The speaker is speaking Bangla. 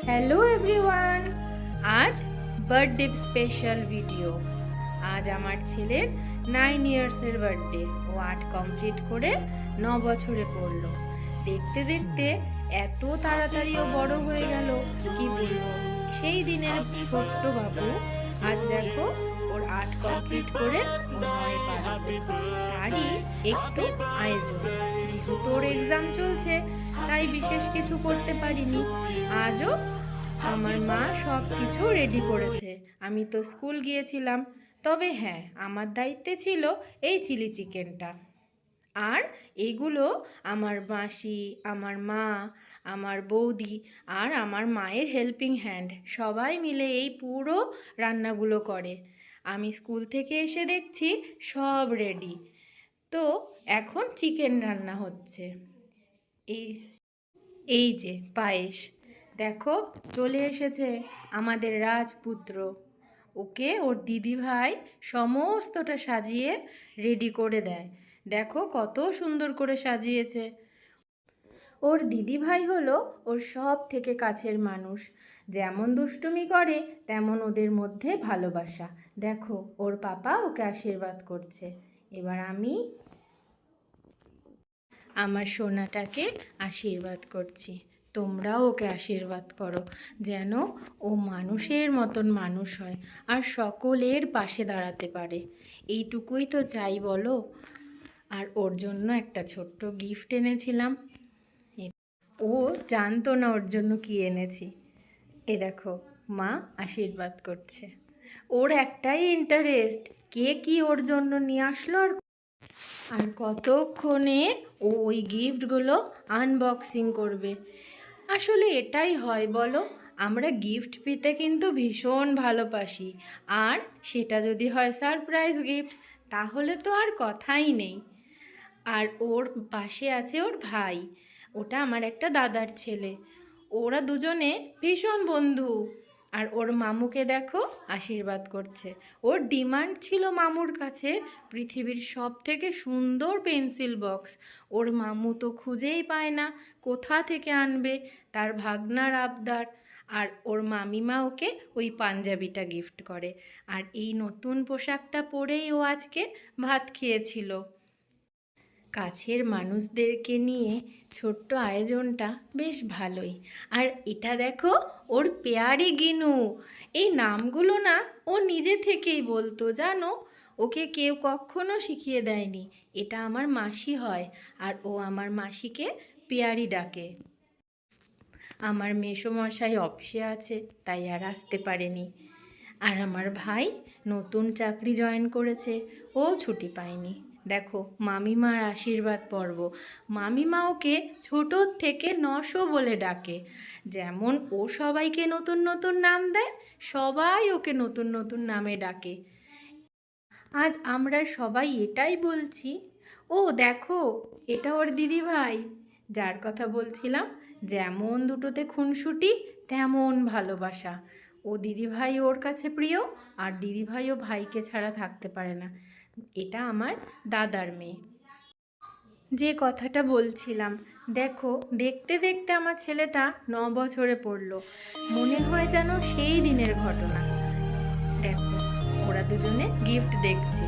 হ্যালো এভরিওয়ান, আজ বার্থডে স্পেশাল ভিডিও। আজ আমার ছেলের 9 ইয়ার্সের বার্থডে। ও 8 কমপ্লিট করে 9 বছরে পড়লো। দেখতে দেখতে এত তাড়াতাড়ি ও বড় হয়ে গেল, কি বলবো। সেই দিনের ছোট্ট বাবু আজ দেখো ওর 8 কমপ্লিট করে 9-এ পারবে। তারই একটু আয়োজন, যেহেতু ওর এক্সাম চলছে তাই বিশেষ কিছু করতে পারিনি। আজও আমার মা সব কিছু রেডি করেছে। আমি তো স্কুল গিয়েছিলাম, তবে হ্যাঁ, আমার দায়িত্বে ছিল এই চিলি চিকেনটা। আর এইগুলো আমার মাসি, আমার মা, আমার বৌদি আর আমার মায়ের হেল্পিং হ্যান্ড সবাই মিলে এই পুরো রান্নাগুলো করে। আমি স্কুল থেকে এসে দেখছি সব রেডি। তো এখন চিকেন রান্না হচ্ছে। এই এই যে পায়েস, দেখো চলে এসেছে আমাদের রাজপুত্র। ওকে ওর দিদিভাই সমস্তটা সাজিয়ে রেডি করে দেয়। দেখো কত সুন্দর করে সাজিয়েছে। ওর দিদিভাই হলো ওর সব থেকে কাছের মানুষ। যেমন দুষ্টুমি করে তেমন ওদের মধ্যে ভালোবাসা। দেখো ওর পাপা ওকে আশীর্বাদ করছে। এবার আমি আমার সোনাটাকে আশীর্বাদ করছি। তোমরাও ওকে আশীর্বাদ করো, যেন ও মানুষের মতন মানুষ হয় আর সকলের পাশে দাঁড়াতে পারে। এইটুকুই তো চাই বলো। আর ওর জন্য একটা ছোট্ট গিফট এনেছিলাম। ও জানতো না ওর জন্য কি এনেছি। এ দেখো, মা আশীর্বাদ করছে। ওর একটাই ইন্টারেস্ট, কে কি ওর জন্য নিয়ে আসলো আর কতক্ষণে ও ওই গিফটগুলো আনবক্সিং করবে। আসলে এটাই হয় বলো, আমরা গিফট পেতে কিন্তু ভীষণ ভালোবাসি। আর সেটা যদি হয় সারপ্রাইজ গিফট, তাহলে তো আর কথাই নেই। আর ওর পাশে আছে ওর ভাই, ওটা আমার একটা দাদার ছেলে। ওরা দুজনে ভীষণ বন্ধু। আর ওর মামুকে দেখো আশীর্বাদ করছে। ওর ডিমান্ড ছিল মামুর কাছে পৃথিবীর সব থেকে সুন্দর পেন্সিল বক্স। ওর মামু তো খুঁজেই পায় না কোথা থেকে আনবে, তার ভাগনার আবদার। আর ওর মামিমা ওকে ওই পাঞ্জাবিটা গিফট করে। আর এই নতুন পোশাকটা পরেই ও আজকে ভাত খেয়েছিল। কাছের মানুষদেরকে নিয়ে ছোট্ট আয়োজনটা বেশ ভালোই। আর এটা দেখো ওর পেয়ারি গিনু। এই নামগুলো না ও নিজে থেকেই বলতো, জানো। ওকে কেউ কখনো শিখিয়ে দেয়নি। এটা আমার মাসি হয়, আর ও আমার মাসিকে পেয়ারি ডাকে। আমার মেসোমশাই অফিসে আছে, তাই আর আসতে পারেনি। আর আমার ভাই নতুন চাকরি জয়েন করেছে, ও ছুটি পায়নি। দেখো মামিমার আশীর্বাদ পর্ব। মামিমা ওকে ছোটোর থেকে নশো বলে ডাকে। যেমন ও সবাইকে নতুন নতুন নাম দেয়, সবাই ওকে নতুন নতুন নামে ডাকে। আজ আমরা সবাই এটাই বলছি। ও দেখো, এটা ওর দিদিভাই, যার কথা বলছিলাম। যেমন দুটোতে খুনসুটি তেমন ভালোবাসা। ও দিদিভাই ওর কাছে প্রিয়, আর দিদিভাইও ভাইকে ছাড়া থাকতে পারে না। এটা আমার দাদার মেয়ে। যে কথাটা বলছিলাম, দেখো দেখতে দেখতে আমার ছেলেটা 9 বছরে পড়লো। মনে হয় যেন সেই দিনের ঘটনা। দেখো ওরা দুজনে গিফট দেখছে।